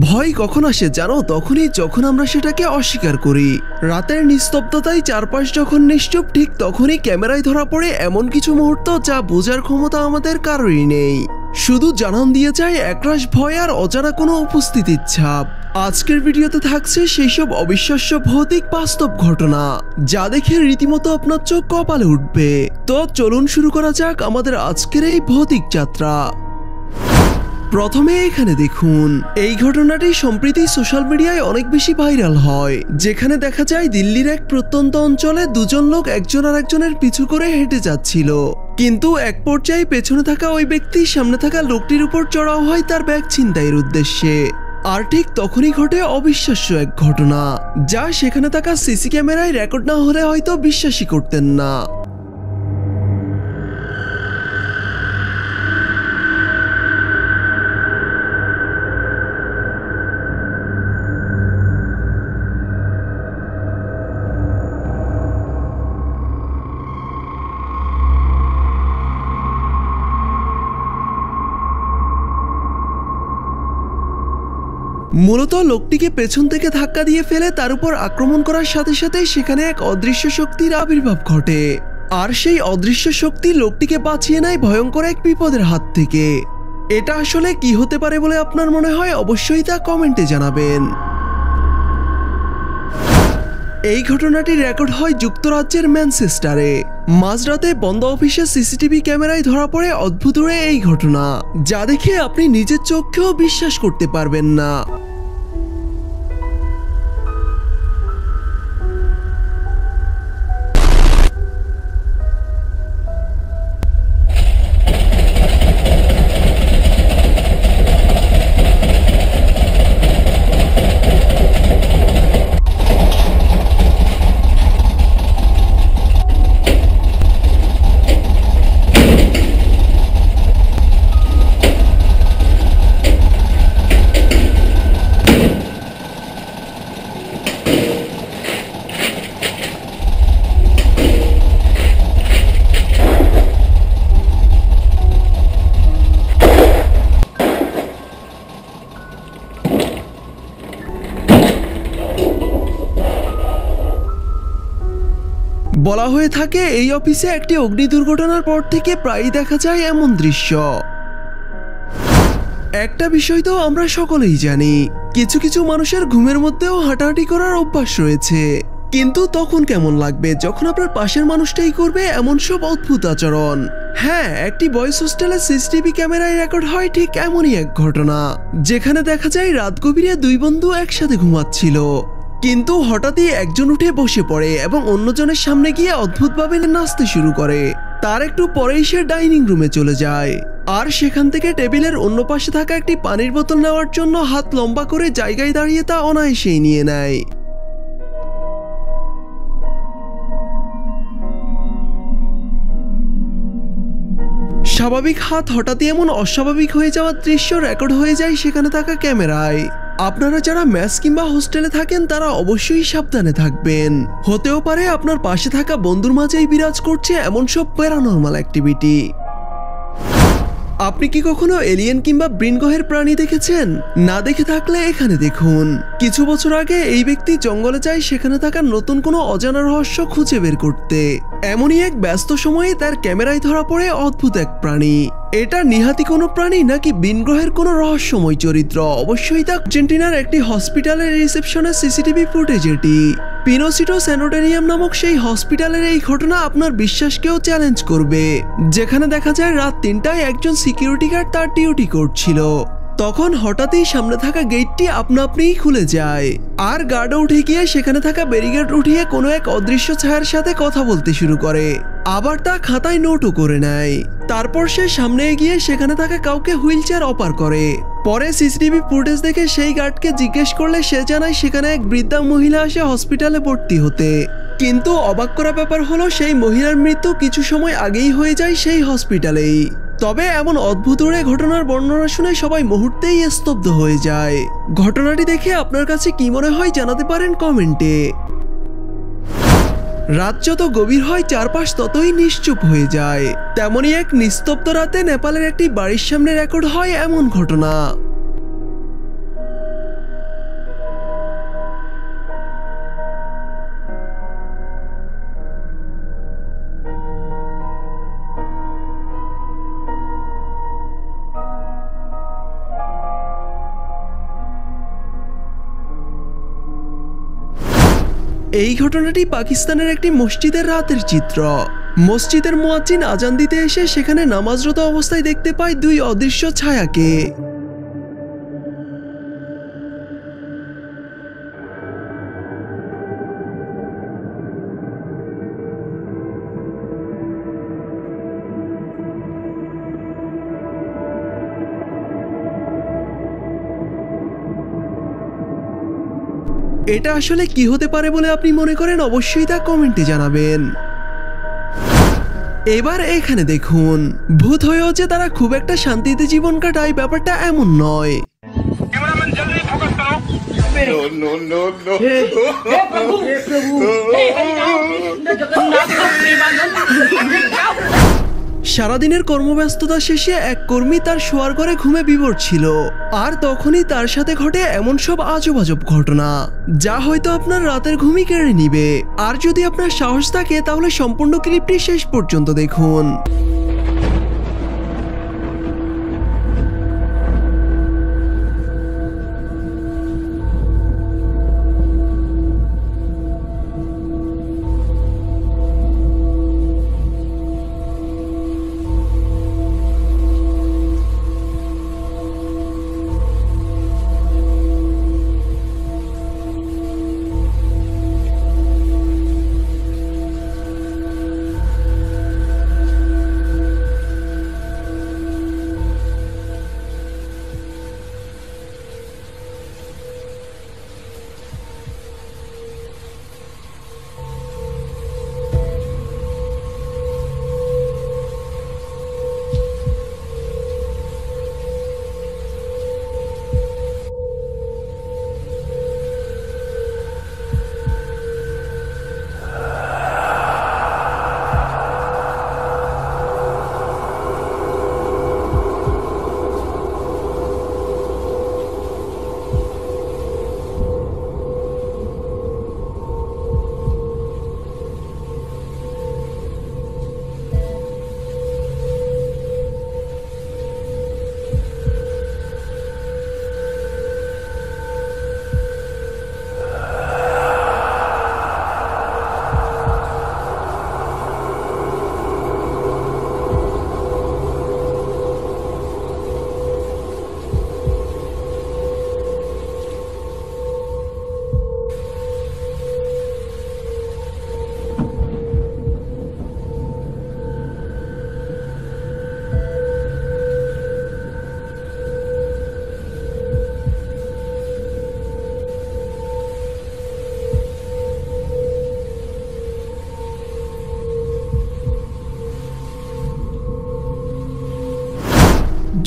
ভয় কখন আসে জানো? তখনই যখন আমরা সেটাকে অস্বীকার করি। রাতের নিস্তব্ধতায় চারপাশ যখন নিশ্চুপ, ঠিক তখনই ক্যামেরায় ধরা পড়ে এমন কিছু মুহূর্ত যা বোঝার ক্ষমতা আমাদের কারোরই নেই। শুধু জানান দিয়ে যায় একরাশ ভয় আর অজানা কোনো উপস্থিতির ছাপ। আজকের ভিডিওতে থাকছে সেই সব অবিশ্বাস্য ভৌতিক বাস্তব ঘটনা যা দেখে রীতিমতো আপনার চোখ কপালে উঠবে। তো চলুন শুরু করা যাক আমাদের আজকের এই ভৌতিক যাত্রা। প্রথমে এখানে দেখুন, এই ঘটনাটি সম্প্রতি সোশ্যাল মিডিয়ায় অনেক বেশি ভাইরাল হয়, যেখানে দেখা যায় দিল্লির এক প্রত্যন্ত অঞ্চলে দুজন লোক একজন আর একজনের পিছু করে হেঁটে যাচ্ছিল, কিন্তু এক পর্যায়ে পেছনে থাকা ওই ব্যক্তি সামনে থাকা লোকটির উপর চড়াও হয় তার ব্যাগ ছিনতাইয়ের উদ্দেশ্যে। আর ঠিক তখনই ঘটে অবিশ্বাস্য এক ঘটনা যা সেখানে থাকা সিসি ক্যামেরায় রেকর্ড না হলে হয়তো বিশ্বাসই করতেন না। মূলত লোকটিকে পেছন থেকে ধাক্কা দিয়ে ফেলে তার উপর আক্রমণ করার সাথে সাথে সেখানে এক অদৃশ্য শক্তির আবির্ভাব ঘটে, আর সেই অদৃশ্য শক্তি লোকটিকে বাঁচিয়ে নেয় ভয়ঙ্কর এক বিপদের হাত থেকে। এটা আসলে কি হতে পারে বলে আপনার মনে হয়? অবশ্যই তা কমেন্টে জানাবেন। এই ঘটনাটি রেকর্ড হয় যুক্তরাজ্যের ম্যানচেস্টারে। মাঝরাতে বন্ধ অফিসের সিসিটিভি ক্যামেরায় ধরা পড়ে অদ্ভুত এই ঘটনা, যা দেখে আপনি নিজের চোখকেও বিশ্বাস করতে পারবেন না। বলা হয়ে থাকে এই অফিসে একটি অগ্নি দুর্ঘটনার পর থেকে প্রায়ই দেখা যায় এমন দৃশ্য। একটা বিষয় তো আমরা সকলেই জানি, কিছু কিছু মানুষের ঘুমের মধ্যেও হাঁটাহাঁটি করার অভ্যাস রয়েছে, কিন্তু তখন কেমন লাগবে যখন আপনার পাশের মানুষটাই করবে এমন সব অদ্ভুত আচরণ। হ্যাঁ, একটি বয়েজ হোস্টেলের সিসিটিভি ক্যামেরায় রেকর্ড হয় ঠিক এমনই এক ঘটনা, যেখানে দেখা যায় রাত গভীরে দুই বন্ধু একসাথে ঘুমাচ্ছিল, কিন্তু হঠাৎই একজন উঠে বসে পড়ে এবং অন্যজনের সামনে গিয়ে অদ্ভুতভাবে নাচতে শুরু করে। তার একটু পরেই সে ডাইনিং রুমে চলে যায়, আর সেখান থেকে টেবিলের অন্য পাশে থাকা একটি পানির বোতল নেওয়ার জন্য হাত লম্বা করে জায়গায় দাঁড়িয়ে তা অনায়াসেই নিয়ে নেয়। স্বাভাবিক হাত হঠাৎই এমন অস্বাভাবিক হয়ে যাওয়ার দৃশ্য রেকর্ড হয়ে যায় সেখানে থাকা ক্যামেরায়। আপনারা যারা মেস কিংবা হোস্টেলে থাকেন তারা অবশ্যই সাবধানে থাকবেন। হতেও পারে আপনার পাশে থাকা বন্ধুর মাঝেই বিরাজ করছে এমন সব প্যারানরমাল অ্যাক্টিভিটি। আপনি কি কখনো এলিয়েন কিংবা ভিন গ্রহের প্রাণী দেখেছেন? না দেখে থাকলে এখানে দেখুন। কিছু বছর আগে এই ব্যক্তি জঙ্গলে যায় সেখানে থাকা নতুন কোনো অজানা রহস্য খুঁজে বের করতে। এমনই এক ব্যস্ত সময়ে তার ক্যামেরায় ধরা পড়ে অদ্ভুত এক প্রাণী। এটা নিহাতি কোনো প্রাণী নাকি ভিন গ্রহের কোনো রহস্যময় চরিত্র? অবশ্যই তা আর্জেন্টিনার একটি হসপিটালের রিসেপশনের সিসিটিভি ফুটেজ। এটি পিনোসিটো স্যানিটোরিয়াম নামক সেই হসপিটালের এই ঘটনা আপনার বিশ্বাসকেও চ্যালেঞ্জ করবে, যেখানে দেখা যায় রাত ৩টায় একজন সিকিউরিটি গার্ড তার ডিউটি করছিল। তখন হঠাৎই সামনে থাকা গেটটি আপনা আপনিই খুলে যায়, আর গার্ডও উঠে গিয়ে সেখানে থাকা ব্যারিকেড উঠিয়ে কোনো এক অদৃশ্য ছায়ার সাথে কথা বলতে শুরু করে, আবার তা খাতায় নোটও করে নেয়। তারপর সে সামনে এগিয়ে সেখানে থাকা কাউকে হুইল চেয়ার অফার করে। পরে সিসিটিভি ফুটেজ দেখে সেই গার্ডকে জিজ্ঞেস করলে সে জানায় সেখানে এক বৃদ্ধা মহিলা আসে হসপিটালে ভর্তি হতে, কিন্তু অবাক করা ব্যাপার হলো সেই মহিলার মৃত্যু কিছু সময় আগেই হয়ে যায় সেই হসপিটালেই। তবে এমন অদ্ভুত ঘটনার বর্ণনা শুনে সবাই মুহূর্তেই স্তব্ধ হয়ে যায়। ঘটনাটি দেখে আপনার কাছে কি মনে হয় জানাতে পারেন কমেন্টে। রাত যত গভীর হয় চারপাশ ততই নিশ্চুপ হয়ে যায়। তেমনি এক নিস্তব্ধ রাতে নেপালের একটি বাড়ির সামনে রেকর্ড হয় এমন ঘটনা। এই ঘটনাটি পাকিস্তানের একটি মসজিদের রাতের চিত্র। মসজিদের মুয়াজ্জিন আজান দিতে এসে সেখানে নামাজরত অবস্থায় দেখতে পায় দুই অদৃশ্য ছায়াকে। এটা আসলে কি হতে পারে বলে আপনি মনে করেন অবশ্যই তা কমেন্টে জানাবেন। এবার এখানে দেখুন, ভূত হয়েও যে তারা খুব একটা শান্তিতে জীবন কাটায় ব্যাপারটা এমন নয়। সারাদিনের কর্মব্যস্ততা শেষে এক কর্মী তার শোয়ার ঘরে ঘুমে বিভোর ছিল, আর তখনই তার সাথে ঘটে এমন সব আজব আজব ঘটনা যা হয়তো আপনার রাতের ঘুমই কেড়ে নিবে। আর যদি আপনার সাহস থাকে তাহলে সম্পূর্ণ ক্লিপটি শেষ পর্যন্ত দেখুন।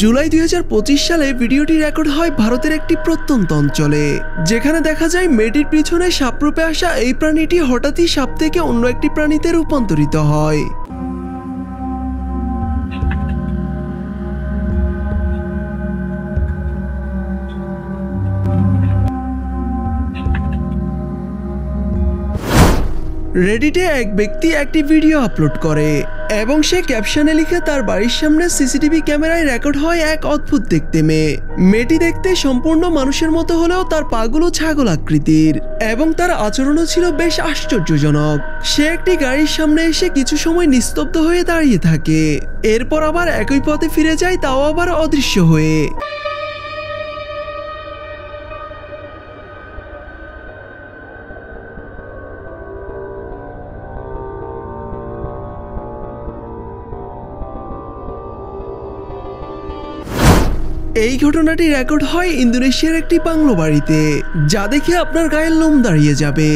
জুলাই 2025 সালে ভিডিওটি রেকর্ড হয় ভারতের একটি প্রত্যন্ত অঞ্চলে, যেখানে দেখা যায় মেয়েটির পিছনে সাপরূপে আসা এই প্রাণীটি হঠাৎই সাপ থেকে অন্য একটি প্রাণীতে রূপান্তরিত হয়। রেডিটে এক ব্যক্তি একটি ভিডিও আপলোড করে এবং সে ক্যাপশনে লিখে তার বাড়ির সামনে সিসিটিভি ক্যামেরায় রেকর্ড হয় এক অদ্ভুত দেখতে মেয়ে। মেয়েটি দেখতে সম্পূর্ণ মানুষের মতো হলেও তার পাগুলো ছাগল আকৃতির এবং তার আচরণও ছিল বেশ আশ্চর্যজনক। সে একটি গাড়ির সামনে এসে কিছু সময় নিস্তব্ধ হয়ে দাঁড়িয়ে থাকে, এরপর আবার একই পথে ফিরে যায়, তাও আবার অদৃশ্য হয়ে। এই ঘটনাটি রেকর্ড হয় ইন্দোনেশিয়ার একটি বাংলো বাড়িতে, যা দেখে আপনার গায়ের লোম দাঁড়িয়ে যাবে।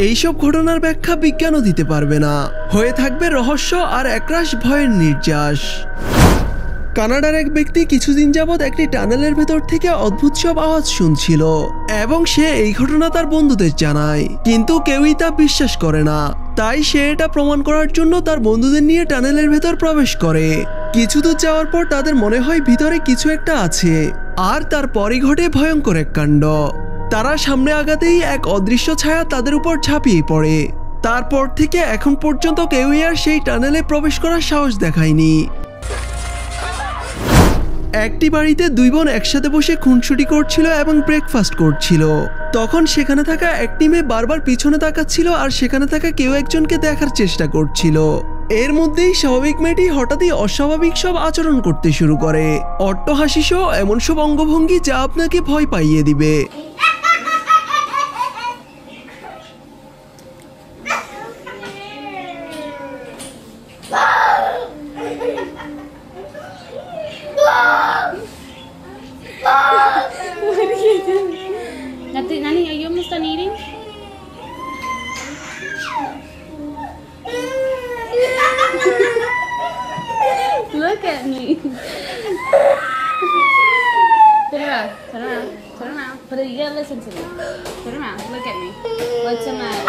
এইসব ঘটনার ব্যাখ্যা বিজ্ঞানও দিতে পারবে না, হয়ে থাকবে রহস্য আর একরাশ ভয়ের নির্যাস। কানাডার এক ব্যক্তি কিছুদিন যাবৎ একটি টানেলের ভেতর থেকে অদ্ভুত সব আওয়াজ শুনছিল এবং সে এই ঘটনা তার বন্ধুদের জানায়, কিন্তু কেউই তা বিশ্বাস করে না। তাই সে এটা প্রমাণ করার জন্য তার বন্ধুদের নিয়ে টানেলের ভেতর প্রবেশ করে। কিছু দূর যাওয়ার পর তাদের মনে হয় ভিতরে কিছু একটা আছে, আর তারপরই ঘটে ভয়ঙ্কর এক কাণ্ড। তারা সামনে আগাতেই এক অদৃশ্য ছায়া তাদের উপর ঝাঁপিয়ে পড়ে। তারপর থেকে এখন পর্যন্ত কেউই আর সেই টানেলে প্রবেশ করার সাহস দেখায়নি। একটি বাড়িতে দুই বোন একসাথে বসে খুনসুটি করছিল এবং ব্রেকফাস্ট করছিল। তখন সেখানে থাকা একটি মেয়ে বারবার পিছনে তাকাচ্ছিল আর সেখানে থাকা কেউ একজনকে দেখার চেষ্টা করছিল। এর মধ্যেই স্বাভাবিক মেয়েটি হঠাৎই অস্বাভাবিক সব আচরণ করতে শুরু করে, অট্টহাসি সহ এমন সব অঙ্গভঙ্গি যা আপনাকে ভয় পাইয়ে দিবে। Nani, are you almost done eating? Look at me. Turn around, turn around, turn around. Put it, you gotta listen to me. Turn around, look at me. What's the matter?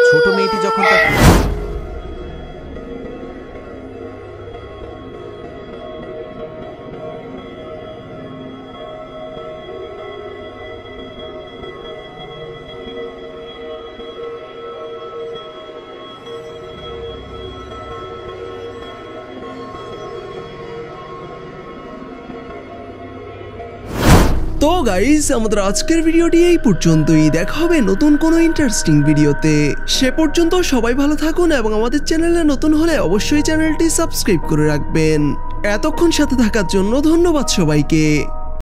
ছোট মেয়েটি যখন তার তো গাইস, আমাদের আজকের ভিডিওটি এই পর্যন্তই। দেখা হবে নতুন কোনো ইন্টারেস্টিং ভিডিওতে। সে পর্যন্ত সবাই ভালো থাকুন এবং আমাদের চ্যানেলে নতুন হলে অবশ্যই চ্যানেলটি সাবস্ক্রাইব করে রাখবেন। এতক্ষণ সাথে থাকার জন্য ধন্যবাদ সবাইকে।